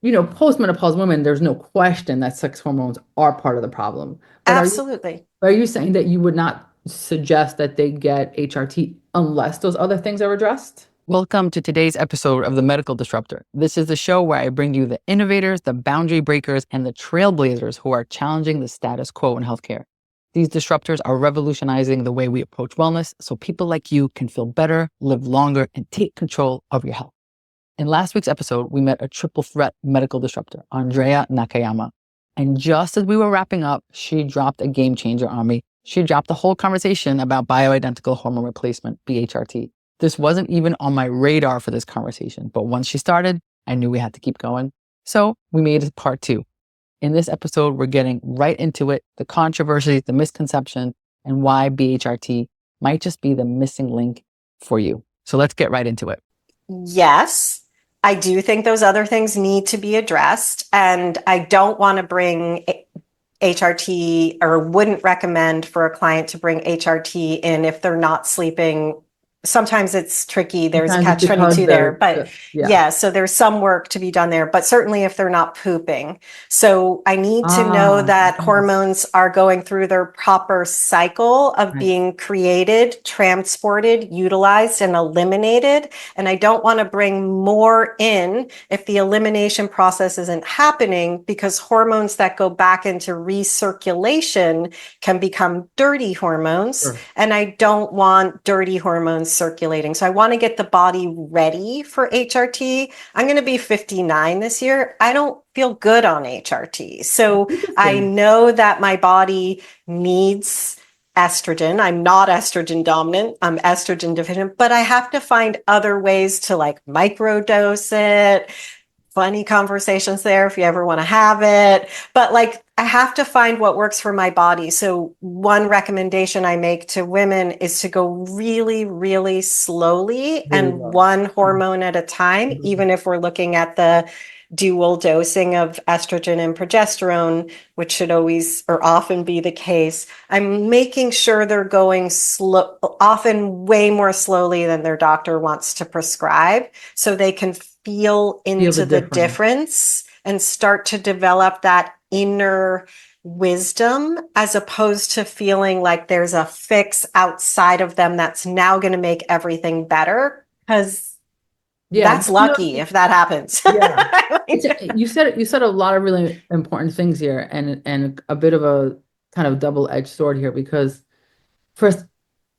postmenopausal women, there's no question that sex hormones are part of the problem. But Absolutely. are you saying that you would not suggest that they get HRT unless those other things are addressed? Welcome to today's episode of The Medical Disruptor. This is the show where I bring you the innovators, the boundary breakers, and the trailblazers who are challenging the status quo in healthcare. These disruptors are revolutionizing the way we approach wellness so people like you can feel better, live longer, and take control of your health. In last week's episode, we met a triple threat medical disruptor, Andrea Nakayama. And just as we were wrapping up, she dropped a game changer on me. She dropped the whole conversation about bioidentical hormone replacement, BHRT. This wasn't even on my radar for this conversation, but once she started, I knew we had to keep going. So we made it part 2. In this episode, we're getting right into it, the controversies, the misconception, and why BHRT might just be the missing link for you. So let's get right into it. Yes, I do think those other things need to be addressed. And I don't want to bring HRT or wouldn't recommend for a client to bring HRT in if they're not sleeping. Sometimes it's tricky. There's a Sometimes it's catch because 22 there, but yeah. yeah, so there's some work to be done there, but certainly if they're not pooping. So I need to know Ah, that yes. hormones are going through their proper cycle of Right. being created, transported, utilized, and eliminated. And I don't want to bring more in if the elimination process isn't happening, because hormones that go back into recirculation can become dirty hormones. Sure. And I don't want dirty hormones circulating. So I want to get the body ready for HRT. I'm going to be 59 this year. I don't feel good on HRT. So I Interesting. know that my body needs estrogen. I'm not estrogen dominant. I'm estrogen deficient, but I have to find other ways to like microdose it. Funny conversations there if you ever want to have it. But like, I have to find what works for my body. So one recommendation I make to women is to go really, really slowly Really and low. one hormone at a time, Mhm. even if we're looking at the dual dosing of estrogen and progesterone, which should always or often be the case. I'm making sure they're going slow, often way more slowly than their doctor wants to prescribe, so they can feel Feel the into the difference. difference and start to develop that inner wisdom, as opposed to feeling like there's a fix outside of them that's now going to make everything better, because Yeah, that's lucky if that happens. yeah. You said a lot of really important things here, and a bit of a kind of double-edged sword here because first,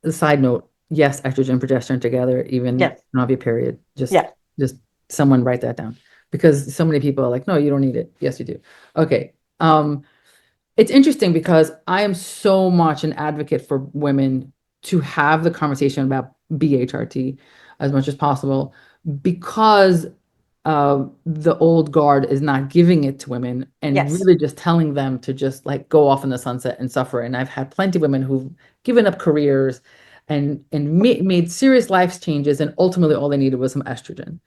the side note, yes, estrogen and progesterone together, even if Yeah, you don't have your period. Just yeah, just someone write that down. Because so many people are like, no, you don't need it. Yes, you do. Okay. It's interesting because I am so much an advocate for women to have the conversation about BHRT as much as possible because the old guard is not giving it to women and yes, really just telling them to just like go off in the sunset and suffer. And I've had plenty of women who've given up careers and made serious life changes, and ultimately all they needed was some estrogen.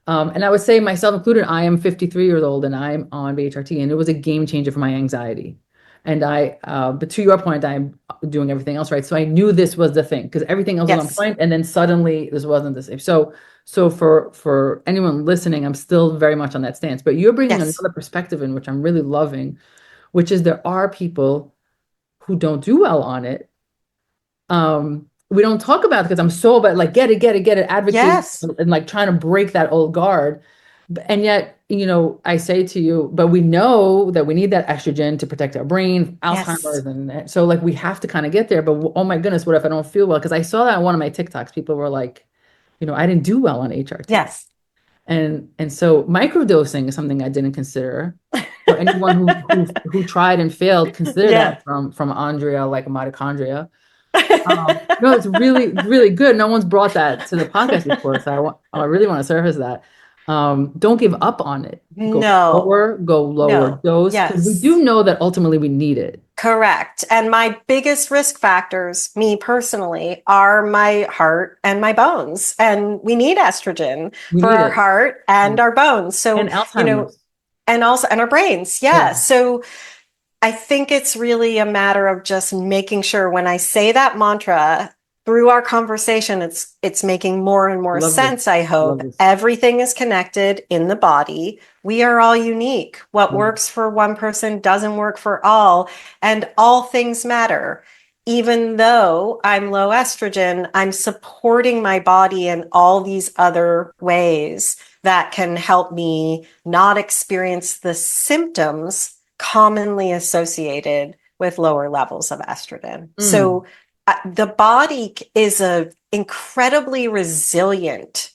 And I would say myself included, I am 53 years old and I'm on BHRT, and it was a game changer for my anxiety. But to your point, I'm doing everything else right. So I knew this was the thing because everything else was on yes, point, and then suddenly this wasn't the same. So for anyone listening, I'm still very much on that stance. But you're bringing yes, another perspective in, which I'm really loving, which is there are people who don't do well on it. We don't talk about it because I'm so about like get it, advocate yes, and like trying to break that old guard. And yet, I say to you, but we know that we need that estrogen to protect our brain, yes, Alzheimer's, and so like we have to kind of get there. But oh my goodness, what if I don't feel well? Because I saw that on one of my TikToks. People were like, I didn't do well on HRT. yes. And so microdosing is something I didn't consider. So anyone who tried and failed, consider Yeah. that from Andrea, like mitochondria. No, it's really, really good. No one's brought that to the podcast before, so I really want to surface that. Don't give up on it. No, Go lower no, dose, because we yes. do know that ultimately we need it. Correct. And my biggest risk factors, me personally, are my heart and my bones. And we need estrogen We for need our it. heart and Yeah. our bones. So, And Alzheimer's. and also, and our brains. Yeah. Yeah. So I think it's really a matter of just making sure when I say that mantra, through our conversation, it's making more and more Love this. sense, I Love hope. this. Everything is connected in the body. We are all unique. What Mm. works for one person doesn't work for all, and all things matter. Even though I'm low estrogen, I'm supporting my body in all these other ways that can help me not experience the symptoms commonly associated with lower levels of estrogen. Mm. So the body is a incredibly resilient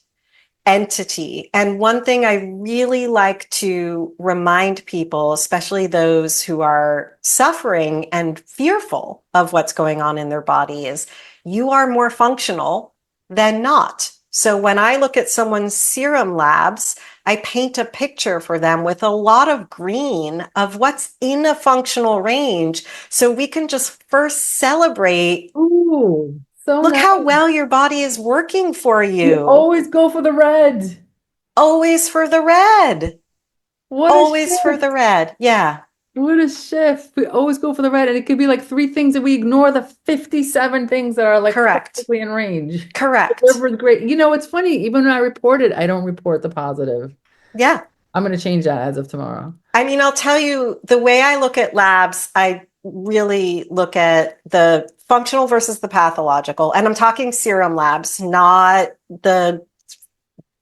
entity. And one thing I really like to remind people, especially those who are suffering and fearful of what's going on in their body, is you are more functional than not. So when I look at someone's serum labs, I paint a picture for them with a lot of green of what's in a functional range. So we can just first celebrate, Ooh, so look nice. how well your body is working for We you. always go for the red. Always for the red. What a Always for shift. the red. Yeah, What a shift. We always go for the red. And it could be like three things and we ignore the 57 things that are like correct. perfectly in range. The Correct. liver is great. You know, it's funny, even when I report it, I don't report the positive. Yeah. I'm going to change that as of tomorrow. I mean, I'll tell you the way I look at labs, I really look at the functional versus the pathological. And I'm talking serum labs, not the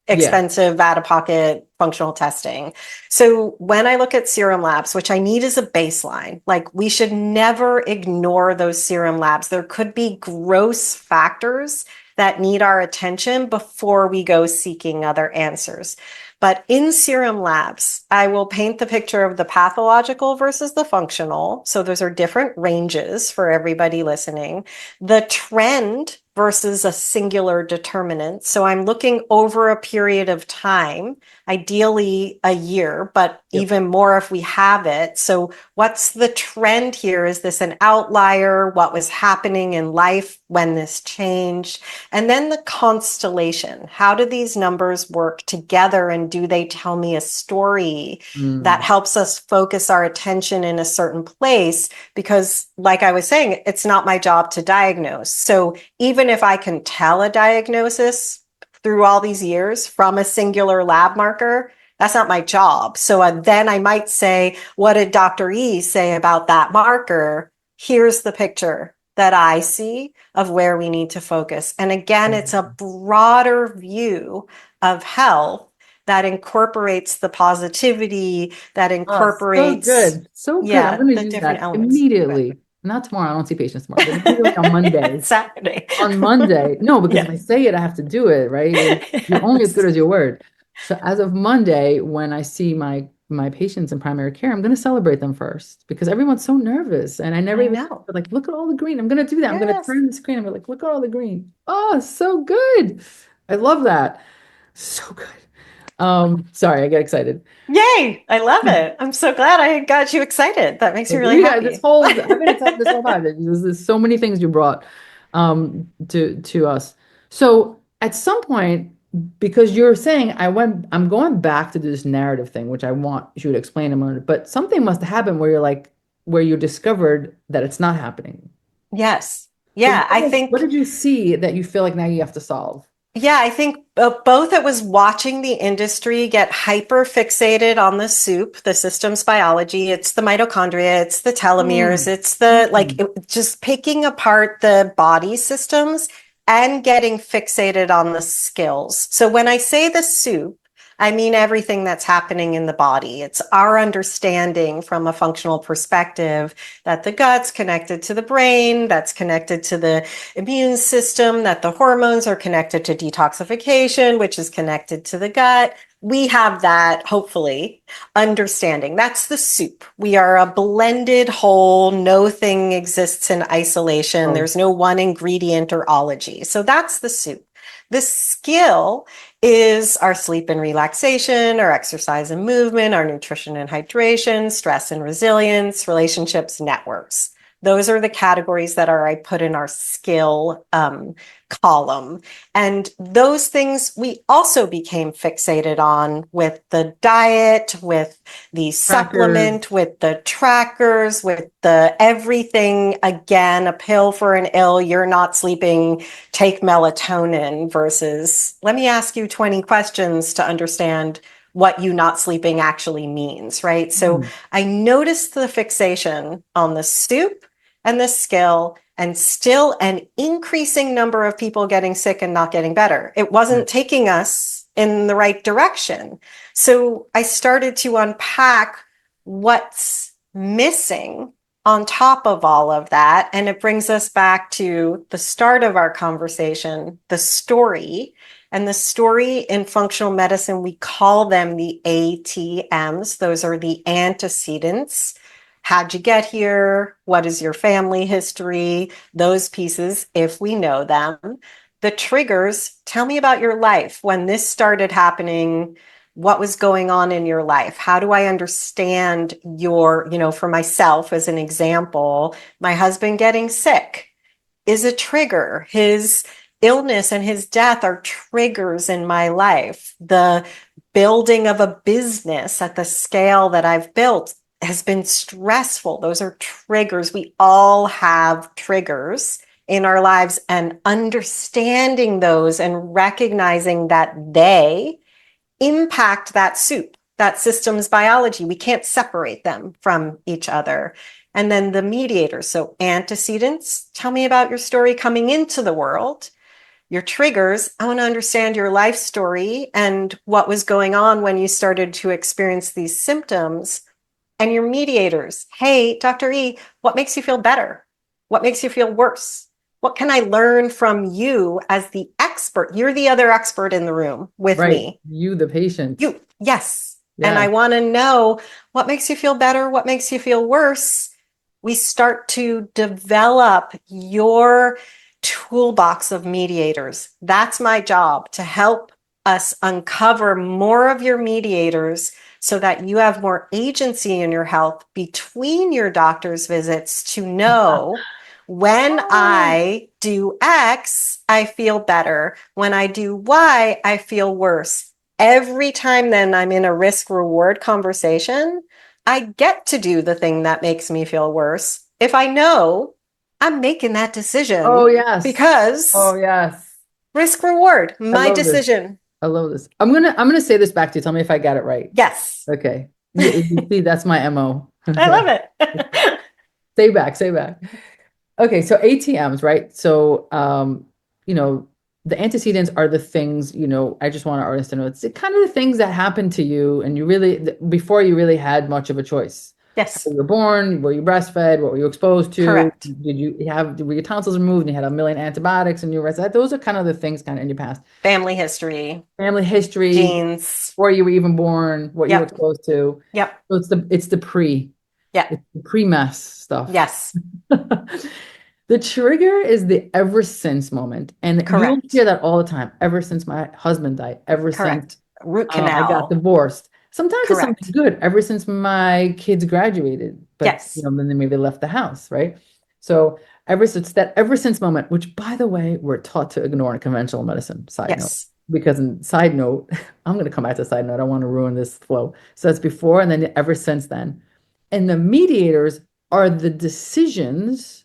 Yeah. expensive out of pocket functional testing. So when I look at serum labs, which I need as a baseline, like we should never ignore those serum labs. There could be gross factors that need our attention before we go seeking other answers. But in serum labs, I will paint the picture of the pathological versus the functional. So those are different ranges for everybody listening. The trend versus a singular determinant. So I'm looking over a period of time, ideally a year, but Yep. even more if we have it. So what's the trend here? Is this an outlier? What was happening in life when this changed? And then the constellation. How do these numbers work together, and do they tell me a story that Mm. helps us focus our attention in a certain place? Because like I was saying, it's not my job to diagnose. So even if I can tell a diagnosis through all these years from a singular lab marker, that's not my job. So then I might say, what did Dr. E say about that marker? Here's the picture that I see of where we need to focus. And again, it's a broader view of health that incorporates the positivity, that Oh, so incorporates, good. So good. I'm yeah, going to the use different that elements. immediately. Not tomorrow. I don't see patients tomorrow, but immediately on Monday. Saturday. On Monday. No, because if I Yes. say it, I have to do it, right? You're only as good Yes. as your word. So as of Monday, when I see my patients in primary care, I'm going to celebrate them first because everyone's so nervous. And I never I even know. like, look at all the green. I'm going to do that. I'm going to Yes. turn the screen. I'm like, look at all the green. Oh, so good. I love that. So good. Sorry, I get excited. Yay. I love it. I'm so glad I got you excited. That makes me really Yeah, this happy. whole I've been excited this whole time. There's so many things you brought to us. So at some point, because you're saying I'm going back to this narrative thing, which I want you to explain in a moment, but something must have happened where you're like where you discovered that it's not happening. Yes. So Yeah. I what think did you see that you feel like now you have to solve? Yeah, I think both it was watching the industry get hyper fixated on the soup, the systems biology. It's the mitochondria, it's the telomeres, Mm, it's the mm. just picking apart the body systems and getting fixated on the skills. So when I say the soup, I mean everything that's happening in the body. It's our understanding from a functional perspective that the gut's connected to the brain, that's connected to the immune system, that the hormones are connected to detoxification, which is connected to the gut. We have that, hopefully, understanding. That's the soup. We are a blended whole. No thing exists in isolation. Oh, There's no one ingredient or ology. So that's the soup. The skill is our sleep and relaxation, our exercise and movement, our nutrition and hydration, stress and resilience, relationships, networks. Those are the categories that I put in our skill column. And those things we also became fixated on with the diet, with the supplement, with the trackers, with the everything. Again, a pill for an ill, you're not sleeping, take melatonin, versus let me ask you 20 questions to understand what you not sleeping actually means, right? So I noticed the fixation on the soup and the skill, and still an increasing number of people getting sick and not getting better. It wasn't taking us in the right direction. So I started to unpack what's missing on top of all of that. And it brings us back to the start of our conversation, the story. And the story in functional medicine, we call them the ATMs. Those are the antecedents. How'd you get here? What is your family history? Those pieces, if we know them. The triggers, tell me about your life. When this started happening, what was going on in your life? How do I understand your, for myself as an example, my husband getting sick is a trigger. His illness and his death are triggers in my life. The building of a business at the scale that I've built has been stressful. Those are triggers. We all have triggers in our lives, and understanding those and recognizing that they impact that soup, that systems biology. We can't separate them from each other. And then the mediators. So antecedents, tell me about your story coming into the world. Your triggers, I want to understand your life story and what was going on when you started to experience these symptoms. And your mediators, hey, Dr. E, what makes you feel better? What makes you feel worse? What can I learn from you as the expert? You're the other expert in the room with me. You, the patient. You, yes. And I want to know what makes you feel better, what makes you feel worse. We start to develop your toolbox of mediators. That's my job, to help us uncover more of your mediators so that you have more agency in your health between your doctor's visits to know when I do X, I feel better. When I do Y, I feel worse. Every time then I'm in a risk reward conversation, I get to do the thing that makes me feel worse if I know I'm making that decision. Oh, yes. Because risk reward, my decision. I love this. I'm gonna say this back to you. Tell me if I got it right. Yes. Okay. You see, that's my MO. I love it. Say back. Okay, so ATMs, right? So the antecedents are the things, I just want our artists to know, it's kind of the things that happened to you and you really, before you really had much of a choice. Yes. How you were born, were you breastfed, what were you exposed to? Correct. Were your tonsils removed and you had a million antibiotics and you were, those are kind of the things kind of in your past. Family history, genes, where you were even born, what you were exposed to. Yep. So it's the pre-mess stuff. Yes. The trigger is the ever since moment. And you'll hear that all the time. Ever since my husband died, ever since root canal, I got divorced. Sometimes it's something good. Ever since my kids graduated, but then they maybe left the house, right? So ever since moment, which by the way, we're taught to ignore in conventional medicine. Side note. Because I'm going to come back to side note. I don't want to ruin this flow. So that's before and then ever since then. And the mediators are the decisions.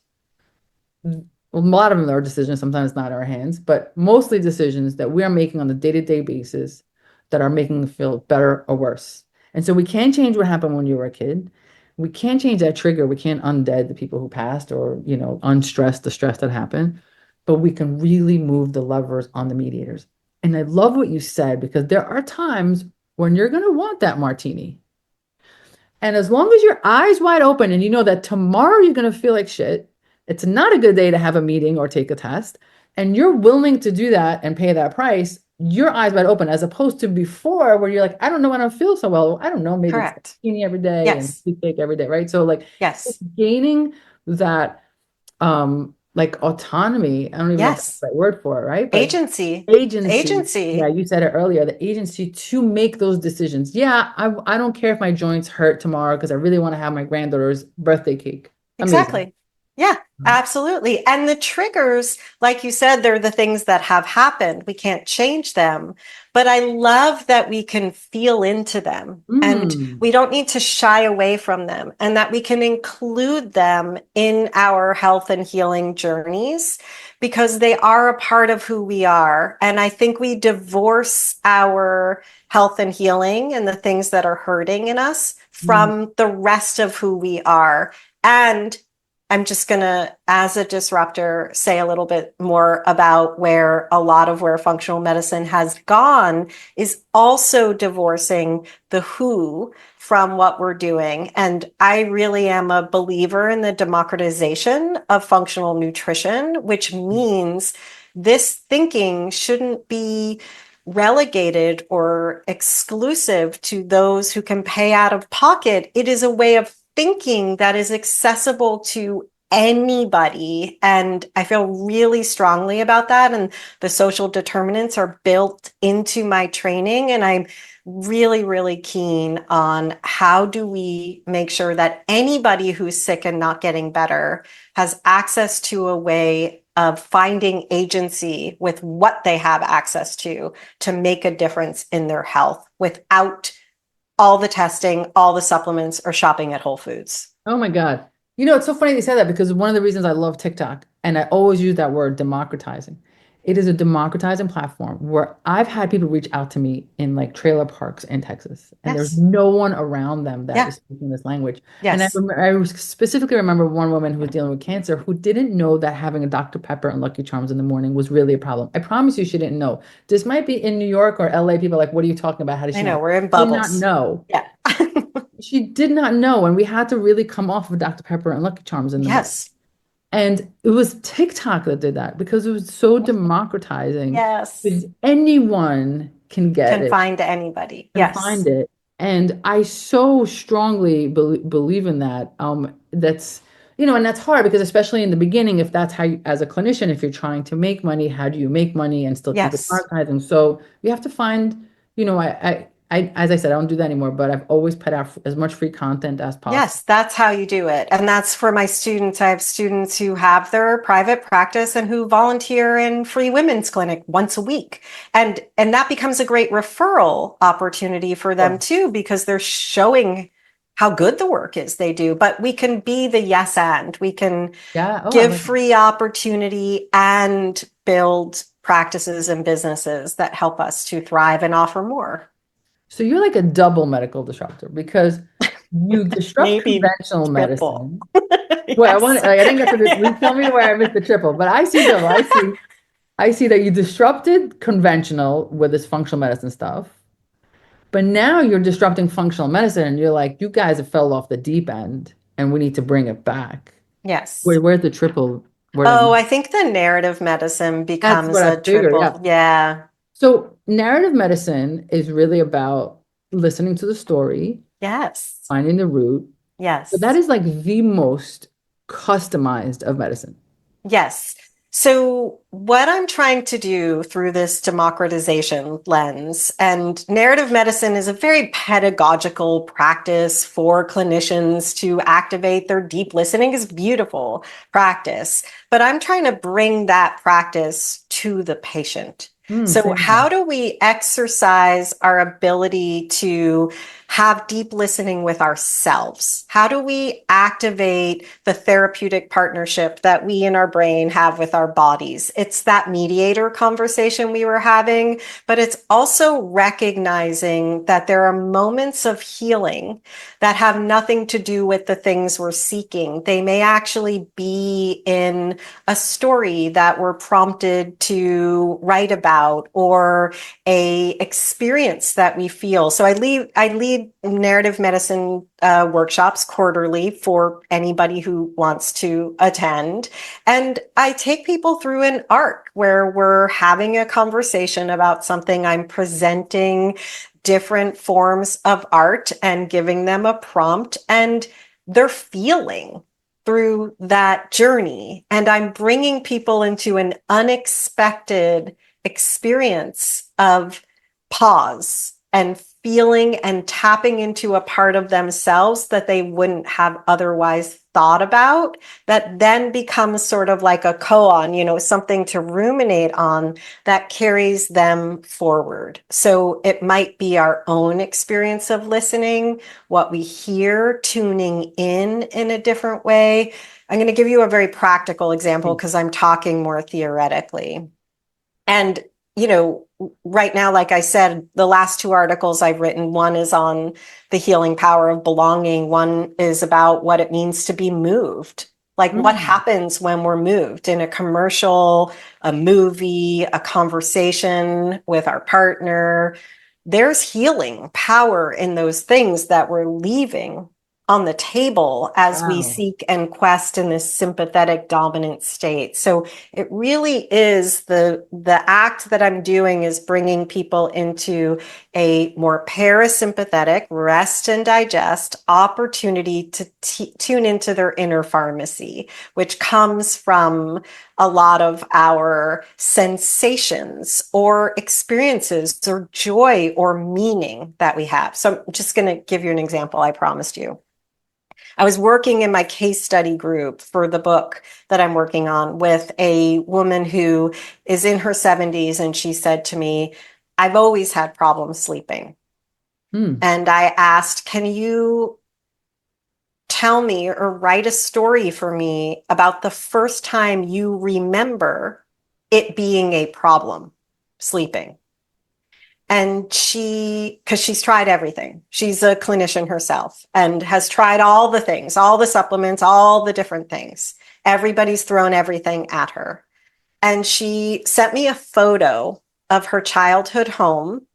A lot of them are decisions, sometimes not in our hands, but mostly decisions that we are making on a day-to-day basis that are making us feel better or worse. And so we can't change what happened when you were a kid. We can't change that trigger. We can't undead the people who passed or, unstress the stress that happened, but we can really move the levers on the mediators. And I love what you said, because there are times when you're going to want that martini. And as long as your eyes wide open and you know that tomorrow you're going to feel like shit, it's not a good day to have a meeting or take a test, and you're willing to do that and pay that price, your eyes wide open, as opposed to before where you're like, I don't know, I don't feel so well. I don't know, maybe it's martini every day and cake every day, right? So gaining that autonomy, I don't even know if that's the right word for it, right? But agency. Yeah, you said it earlier, the agency to make those decisions. Yeah, I don't care if my joints hurt tomorrow because I really want to have my granddaughter's birthday cake. Exactly. Amazing. Yeah, absolutely. And the triggers, like you said, they're the things that have happened. We can't change them. But I love that we can feel into them and Mm. we don't need to shy away from them, and that we can include them in our health and healing journeys because they are a part of who we are. And I think we divorce our health and healing and the things that are hurting in us Mm. from the rest of who we are. And I'm just going to, as a disruptor, say a little bit more about where a lot of where functional medicine has gone is also divorcing the who from what we're doing. And I really am a believer in the democratization of functional nutrition, which means this thinking shouldn't be relegated or exclusive to those who can pay out of pocket. It is a way of thinking that is accessible to anybody. And I feel really strongly about that. And the social determinants are built into my training. And I'm really, really keen on how do we make sure that anybody who's sick and not getting better has access to a way of finding agency with what they have access to make a difference in their health without all the testing, all the supplements, or shopping at Whole Foods. Oh my God. It's so funny they say that because one of the reasons I love TikTok, and I always use that word democratizing. It is a democratizing platform where I've had people reach out to me in like trailer parks in Texas, and there's Yes. no one around them that Yeah. is speaking this language. And Yes. I specifically remember one woman who was dealing with cancer who didn't know that having a Dr. Pepper and Lucky Charms in the morning was really a problem. I promise you she didn't know. This might be in New York or LA. People are like, what are you talking about? How does I she know know? we're in Did not bubbles. know. Yeah. She did not know, and we had to really come off of Dr. Pepper and Lucky Charms in the morning. Yes. And it was TikTok that did that because it was so democratizing. Yes. Because anyone can get Can it find anybody. and Yes. find it. And I so strongly believe in that. And that's hard because especially in the beginning, if that's how you, as a clinician, if you're trying to make money, how do you make money and still keep it Yes. monetizing? So you have to find, as I said, I don't do that anymore, but I've always put out as much free content as possible. Yes, that's how you do it. And that's for my students. I have students who have their private practice and who volunteer in free women's clinic once a week. And that becomes a great referral opportunity for them Sure. too, because they're showing how good the work is they do. But we can be the yes and we can Yeah. Oh, I give like it. free opportunity and build practices and businesses that help us to thrive and offer more. So you're like a double medical disruptor because you disrupt Maybe conventional triple. medicine. Well, Yes. I didn't get to tell me where I missed the triple, but I see double. I see that you disrupted conventional with this functional medicine stuff, but now you're disrupting functional medicine and you're like, you guys have fell off the deep end and we need to bring it back. Yes. Where's the triple? Where did I Oh, miss? I think the narrative medicine That's becomes what I a figured. Yeah. triple. Yeah. So narrative medicine is really about listening to the story, Yes. finding the root. But that Yes. is like the most customized of medicine. Yes. So, what I'm trying to do through this democratization lens, and narrative medicine is a very pedagogical practice for clinicians to activate their deep listening, is beautiful practice. But I'm trying to bring that practice to the patient. So, Same how here. do we exercise our ability to have deep listening with ourselves? How do we activate the therapeutic partnership that we in our brain have with our bodies? It's that mediator conversation we were having, but it's also recognizing that there are moments of healing that have nothing to do with the things we're seeking. They may actually be in a story that we're prompted to write about or a experience that we feel. So I lead narrative medicine workshops quarterly for anybody who wants to attend. And I take people through an arc where we're having a conversation about something. I'm presenting different forms of art and giving them a prompt, and they're feeling through that journey. And I'm bringing people into an unexpected experience of pause and feeling and tapping into a part of themselves that they wouldn't have otherwise thought about, that then becomes sort of like a koan, something to ruminate on that carries them forward. So it might be our own experience of listening, what we hear, tuning in a different way. I'm going to give you a very practical example because I'm talking more theoretically. And, right now, like I said, the last two articles I've written, one is on the healing power of belonging. One is about what it means to be moved. Like what happens when we're moved in a commercial, a movie, a conversation with our partner. There's healing power in those things that we're leaving on the table as we Wow. seek and quest in this sympathetic dominant state. So it really is the act that I'm doing is bringing people into a more parasympathetic rest and digest opportunity to tune into their inner pharmacy, which comes from a lot of our sensations or experiences or joy or meaning that we have. So I'm just going to give you an example. I promised you. I was working in my case study group for the book that I'm working on with a woman who is in her 70s. And she said to me, I've always had problems sleeping. And I asked, can you tell me or write a story for me about the first time you remember it being a problem, sleeping? And because she's tried everything. She's a clinician herself and has tried all the things, all the supplements, all the different things. Everybody's thrown everything at her. And she sent me a photo of her childhood home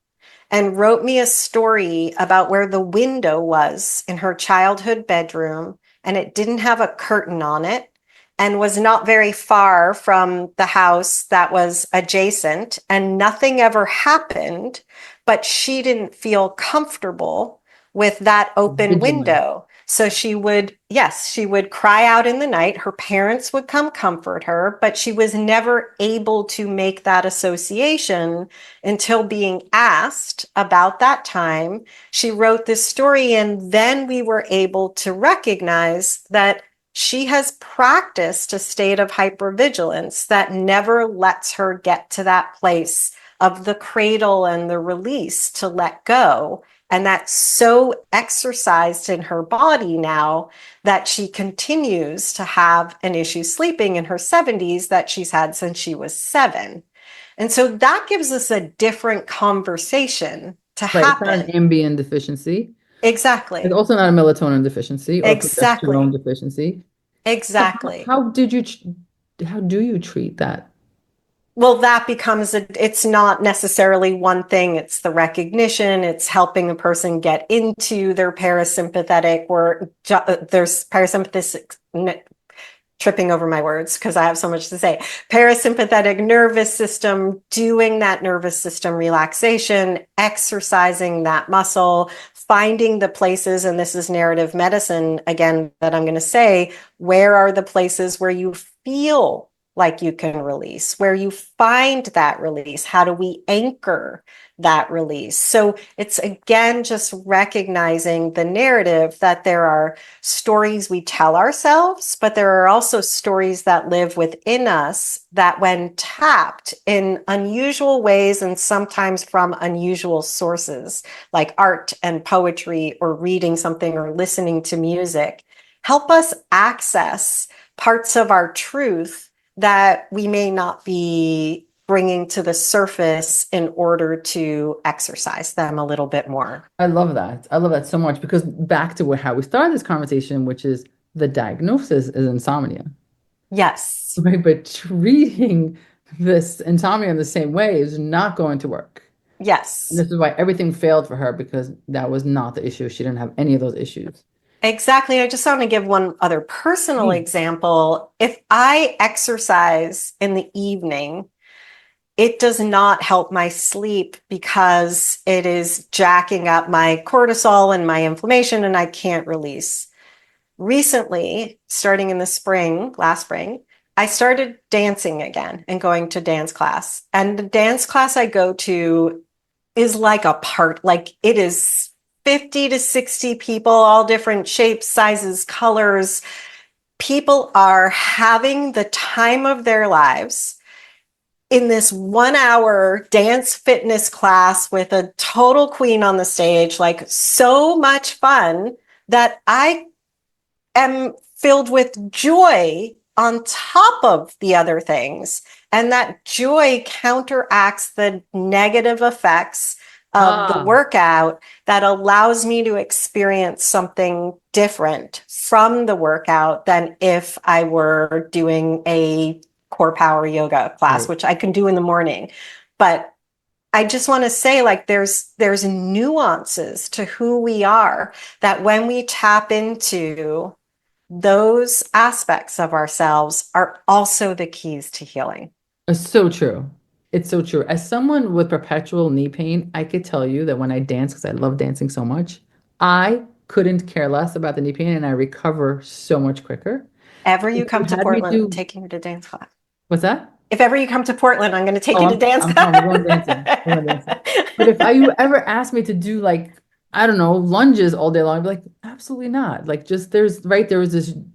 and wrote me a story about where the window was in her childhood bedroom, and it didn't have a curtain on it and was not very far from the house that was adjacent, and nothing ever happened, but she didn't feel comfortable with that open Vigilant. window. So she would cry out in the night. Her parents would come comfort her, but she was never able to make that association until being asked about that time. She wrote this story, and then we were able to recognize that she has practiced a state of hypervigilance that never lets her get to that place of the cradle and the release to let go. And that's so exercised in her body now that she continues to have an issue sleeping in her 70s that she's had since she was 7. And so that gives us a different conversation to Right. It's not an happen. ambient deficiency. It's Exactly. also not a melatonin deficiency or progesterone Exactly. deficiency. Exactly. How do you treat that? Well, that becomes it's not necessarily one thing. It's the recognition. It's helping a person get into their parasympathetic or there's parasympathetic, tripping over my words because I have so much to say. Parasympathetic nervous system, doing that nervous system relaxation, exercising that muscle, finding the places, and this is narrative medicine again that I'm going to say, where are the places where you feel like you can release, where you find that release? How do we anchor that release? So it's again just recognizing the narrative that there are stories we tell ourselves, but there are also stories that live within us that, when tapped in unusual ways and sometimes from unusual sources, like art and poetry or reading something or listening to music, help us access parts of our truth that we may not be bringing to the surface in order to exercise them a little bit more. I love that. I love that so much because back to how we started this conversation, which is the diagnosis is insomnia, Yes. right? But treating this insomnia in the same way is not going to work. And Yes. this is why everything failed for her because that was not the issue. She didn't have any of those issues. Exactly. I just want to give one other personal Mm. example. If I exercise in the evening, it does not help my sleep because it is jacking up my cortisol and my inflammation, and I can't release. Recently, starting in the spring, last spring, I started dancing again and going to dance class. And the dance class I go to is like a part, like it is 50 to 60 people, all different shapes, sizes, colors. People are having the time of their lives in this 1 hour dance fitness class with a total queen on the stage, like so much fun that I am filled with joy on top of the other things. And that joy counteracts the negative effects of the Ah, workout that allows me to experience something different from the workout than if I were doing a core power yoga class, right. which I can do in the morning. But I just want to say, like, there's nuances to who we are that when we tap into those aspects of ourselves are also the keys to healing. It's so true. It's so true. As someone with perpetual knee pain, I could tell you that when I dance, because I love dancing so much, I couldn't care less about the knee pain and I recover so much quicker. Ever If you you come to had me Portland, I'm do, taking you to dance class. what's that? If ever you come to Portland, I'm going to take Oh, you to dance I'm coming. We're going class. dancing. We're going dancing. But if you ever asked me to do like, I don't know, lunges all day long, I'd be like, absolutely not. Like just there was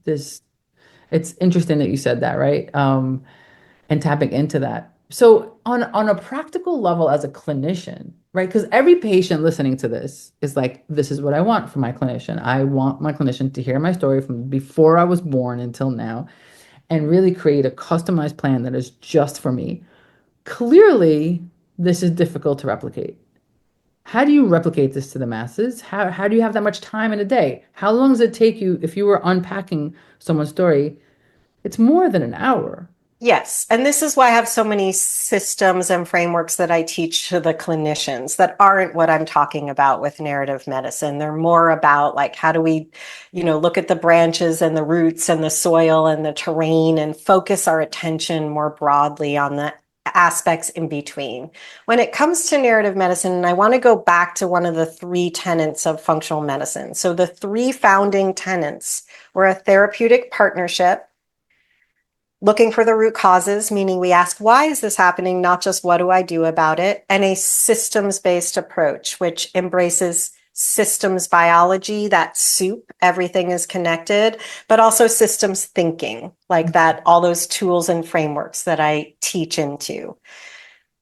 this it's interesting that you said that, right? And tapping into that. So on a practical level as a clinician, right? Because every patient listening to this is like, this is what I want from my clinician. I want my clinician to hear my story from before I was born until now and really create a customized plan that is just for me. Clearly, this is difficult to replicate. How do you replicate this to the masses? How do you have that much time in a day? How long does it take you if you were unpacking someone's story? It's more than an hour. Yes. And this is why I have so many systems and frameworks that I teach to the clinicians that aren't what I'm talking about with narrative medicine. They're more about like, how do we, look at the branches and the roots and the soil and the terrain and focus our attention more broadly on the aspects in between. When it comes to narrative medicine, and I want to go back to one of the three tenets of functional medicine. So the three founding tenets were a therapeutic partnership, looking for the root causes, meaning we ask, why is this happening? Not just what do I do about it? And a systems-based approach, which embraces systems biology, that soup, everything is connected, but also systems thinking, like that, all those tools and frameworks that I teach into.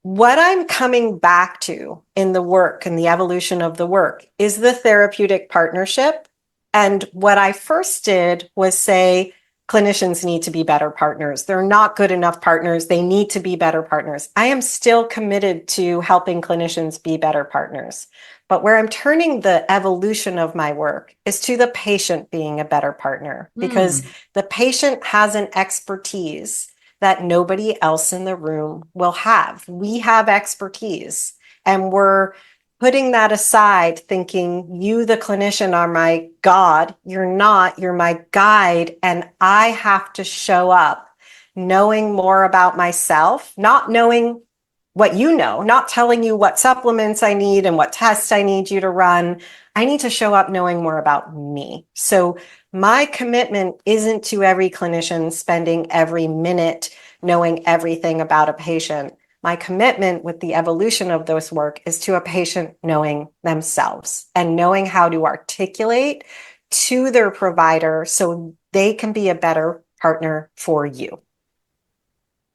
What I'm coming back to in the work and the evolution of the work is the therapeutic partnership. And what I first did was say, clinicians need to be better partners. They're not good enough partners. They need to be better partners. I am still committed to helping clinicians be better partners. But where I'm turning the evolution of my work is to the patient being a better partner, because Hmm. the patient has an expertise that nobody else in the room will have. We have expertise, and we're putting that aside, thinking you, the clinician, are my God. You're not, you're my guide. And I have to show up knowing more about myself, not knowing what you know, not telling you what supplements I need and what tests I need you to run. I need to show up knowing more about me. So my commitment isn't to every clinician spending every minute knowing everything about a patient. My commitment with the evolution of this work is to a patient knowing themselves and knowing how to articulate to their provider so they can be a better partner for you.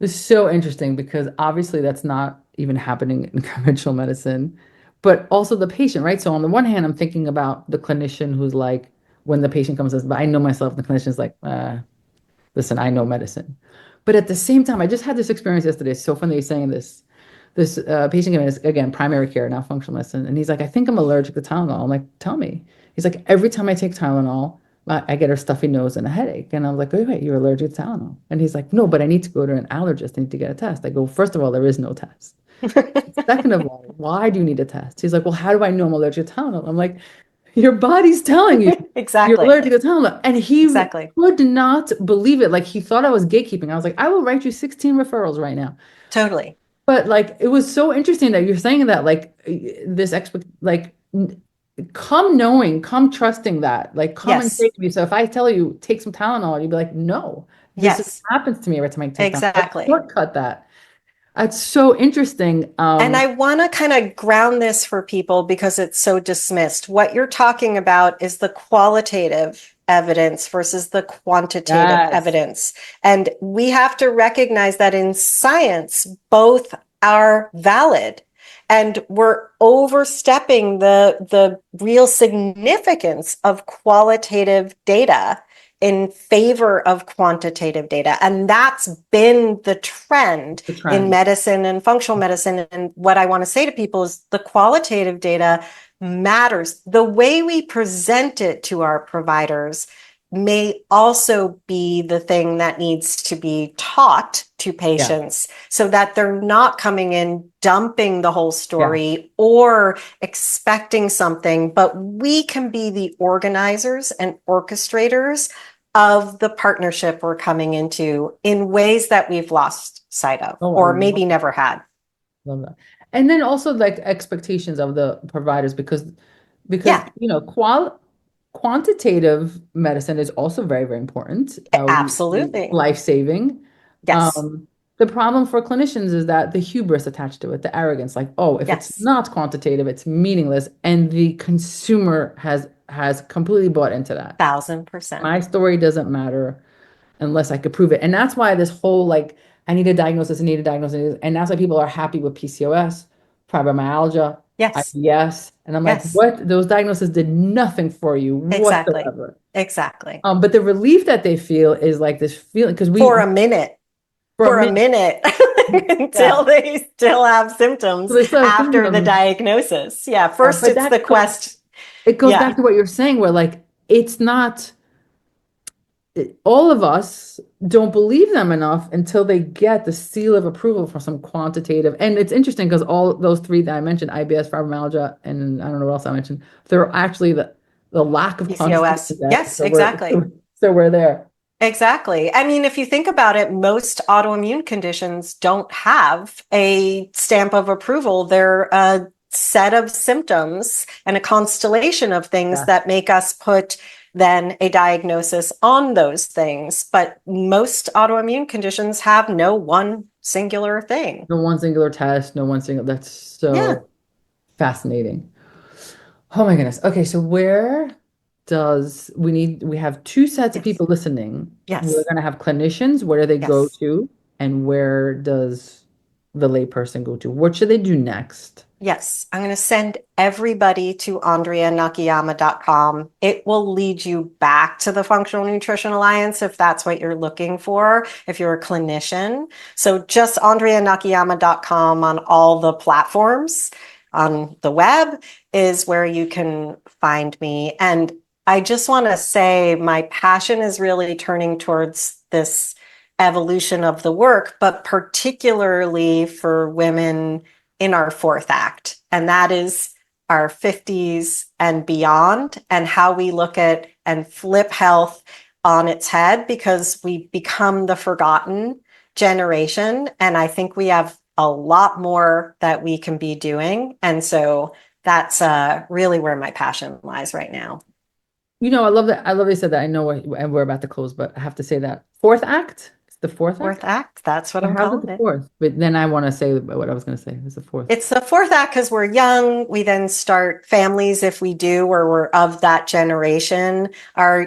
It's so interesting because obviously that's not even happening in conventional medicine, but also the patient, right? So on the one hand, I'm thinking about the clinician who's like, when the patient comes and says, but I know myself, the clinician's like, listen, I know medicine. But at the same time, I just had this experience yesterday. It's so funny saying this. This patient came in, again, primary care, not functional medicine. And he's like, I think I'm allergic to Tylenol. I'm like, tell me. He's like, every time I take Tylenol, I get a stuffy nose and a headache. And I'm like, wait, you're allergic to Tylenol. And he's like, no, but I need to go to an allergist. I need to get a test. I go, first of all, there is no test. Second of all, why do you need a test? He's like, well, how do I know I'm allergic to Tylenol? I'm like, your body's telling you you're Exactly. allergic to Tylenol. And he Exactly. could not believe it. Like he thought I was gatekeeping. I was like, I will write you 16 referrals right now. Totally. But like it was so interesting that you're saying that like this expect like come knowing, come trusting that, like come and say Yes. to me. So if I tell you take some Tylenol, you'd be like, no, this is Yes. happens to me every time I take Tylenol. Like Exactly. shortcut that. That's so interesting. And I want to kind of ground this for people because it's so dismissed. What you're talking about is the qualitative evidence versus the quantitative Yes. evidence. And we have to recognize that in science, both are valid. And we're overstepping the real significance of qualitative data in favor of quantitative data. And that's been the trend The in trend. medicine and functional medicine. And what I want to say to people is the qualitative data matters. The way we present it to our providers may also be the thing that needs to be taught to Yeah. patients so that they're not coming in dumping the whole Yeah. story or expecting something, but we can be the organizers and orchestrators of the partnership we're coming into in ways that we've lost sight of Oh, I or love, maybe never had. love that. And then also like expectations of the providers because Yeah, quantitative medicine is also very, very important. absolutely. Life-saving. Yes, Um, the problem for clinicians is that the hubris attached to it, the arrogance, like, oh, if it's yes, not quantitative, it's meaningless. And the consumer has completely bought into that. 1000%. My story doesn't matter unless I could prove it. And that's why this whole like, I need a diagnosis, I need a diagnosis. And that's why people are happy with PCOS, fibromyalgia, Yes, IBS. And I'm like, yes, what? Those diagnoses did nothing for you exactly. whatsoever. Exactly. But the relief that they feel is like this feeling, because For a minute, for a for a minute, minute until yeah, they still have so symptoms they still have after the symptoms. diagnosis. Yeah, first But it's the that goes, quest. it goes back Yeah, to what you're saying, where like, it's not, all of us don't believe them enough until they get the seal of approval for some quantitative. And it's interesting because all those three that I mentioned, IBS, fibromyalgia, and I don't know what else I mentioned, they're actually the lack of quantitative PCOS. data. Yes, exactly. So we're there. Exactly. I mean, if you think about it, most autoimmune conditions don't have a stamp of approval. They're a set of symptoms and a constellation of things Yeah. that make us put then a diagnosis on those things. But most autoimmune conditions have no one singular thing. No one singular test, no one single, that's Yeah. so fascinating. Oh my goodness. Okay, so where does we have two sets of Yes. people listening. We're Yes. going to have clinicians. Where do they go Yes. to? And where does the layperson go to? What should they do next? Yes, I'm going to send everybody to AndreaNakayama.com. It will lead you back to the Functional Nutrition Alliance if that's what you're looking for, if you're a clinician. So just AndreaNakayama.com on all the platforms on the web is where you can find me. And I just want to say my passion is really turning towards this evolution of the work, but particularly for women in our fourth act, and that is our 50s and beyond, and how we look at and flip health on its head because we become the forgotten generation. And I think we have a lot more that we can be doing. And so that's really where my passion lies right now. I love that. I love they said that. I know we're about to close, but I have to say that fourth act. It's the fourth Fourth act. act, that's what Or I'm how's it calling the it. fourth? But then I want to say what I was going to say. It's the fourth. It's the fourth act because we're young. We then start families if we do, or we're of that generation.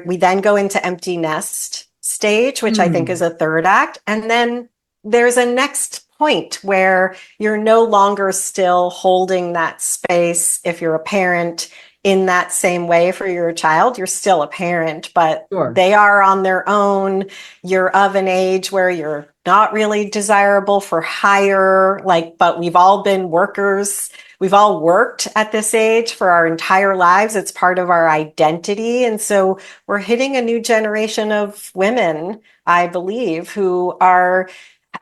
We then go into empty nest stage, which I think is Hmm. a third act. And then there's a next point where you're no longer still holding that space if you're a parent in that same way for your child. You're still a parent, but Sure. they are on their own. You're of an age where you're not really desirable for hire, like, but we've all been workers. We've all worked at this age for our entire lives. It's part of our identity. And so we're hitting a new generation of women, I believe, who are,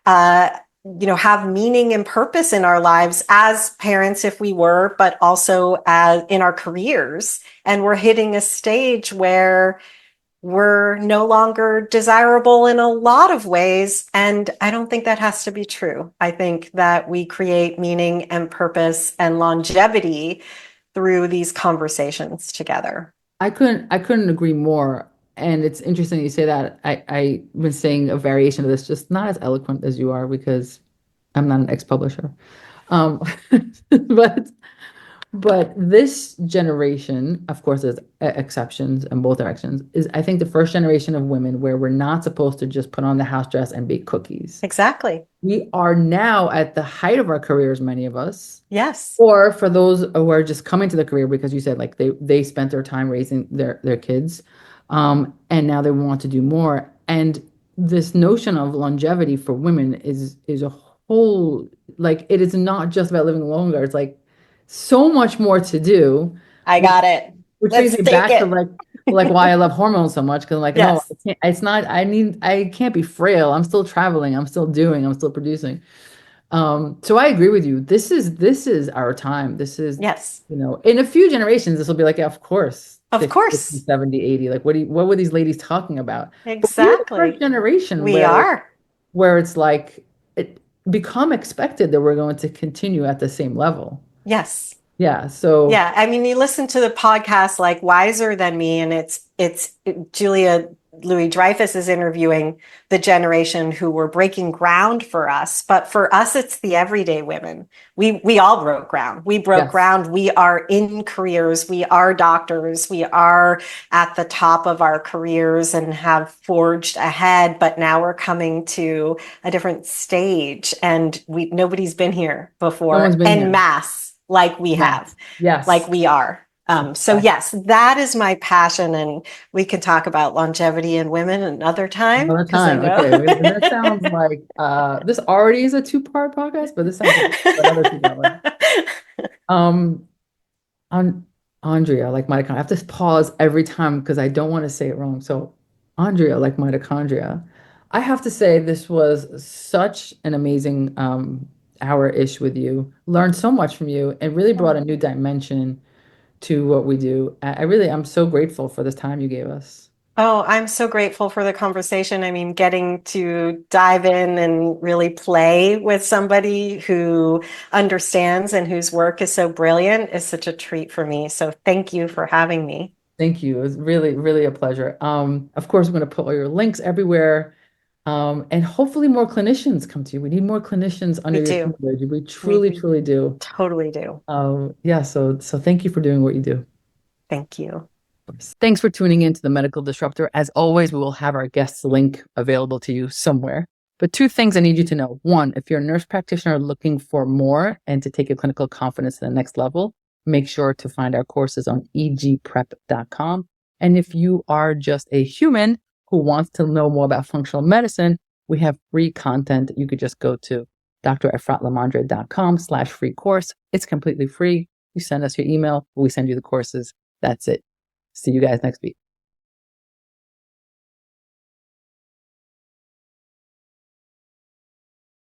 uh, have meaning and purpose in our lives as parents, if we were, but also as in our careers. And we're hitting a stage where we're no longer desirable in a lot of ways. And I don't think that has to be true. I think that we create meaning and purpose and longevity through these conversations together. I couldn't agree more. And it's interesting you say that. I've been saying a variation of this, just not as eloquent as you are, because I'm not an ex-publisher. Um, but this generation, of course, there's exceptions in both directions, is I think the first generation of women where we're not supposed to just put on the house dress and bake cookies. Exactly. We are now at the height of our careers, many of us. Yes. Or for those who are just coming to the career because you said like they spent their time raising their kids, and now they want to do more. And this notion of longevity for women is a whole, like, it is not just about living longer. It's like so much more to do, I which, got it. brings Let's me take back to it. like why I love hormones so much. Because like, no, Yes. I can't, it's not, I can't be frail. I'm still traveling. I'm still doing. I'm still producing. So I agree with you. This is our time. This is, Yes. in a few generations, this will be like, yeah, of course, Of 50, 60, course. 70, 80. Like, what were these ladies talking about? But we're the first Exactly. generation We are. where it's like it become expected that we're going to continue at the same level. Yes. Yeah. So Yeah, I mean, you listen to the podcast like Wiser Than Me, and it's Julia Louis-Dreyfus is interviewing the generation who were breaking ground for us. But for us, it's the everyday women. We all broke ground. We broke yes, ground. We are in careers. We are doctors. We are at the top of our careers and have forged ahead. But now we're coming to a different stage, and nobody's been here no one's before been en here. masse like we Yeah. have, like Yes. we are. So Exactly. yes, that is my passion, and we can talk about longevity in women another time Another because I time. know. Okay. And that sounds like this already is a two-part podcast, but this sounds like another two-part one. Um, on Andrea, like mitochondria. I have to pause every time because I don't want to say it wrong. So, Andrea, like mitochondria. I have to say this was such an amazing hour-ish with you. Learned so much from you and really brought a new dimension to what we do. I'm so grateful for this time you gave us. Oh, I'm so grateful for the conversation. I mean, getting to dive in and really play with somebody who understands and whose work is so brilliant is such a treat for me. So thank you for having me. Thank you. It was really, really a pleasure. Of course, we're going to put all your links everywhere. And hopefully more clinicians come to you. We need more clinicians We under your do. tutelage. We We truly, truly do. totally do. Yeah, so thank you for doing what you do. Thank you. Thanks for tuning in to the Medical Disruptor. As always, we will have our guest's link available to you somewhere. But two things I need you to know. One, if you're a nurse practitioner looking for more and to take your clinical confidence to the next level, make sure to find our courses on egprep.com. And if you are just a human who wants to know more about functional medicine, we have free content. You could just go to drefratlamandre.com/free course. It's completely free. You send us your email, we send you the courses. That's it. See you guys next week.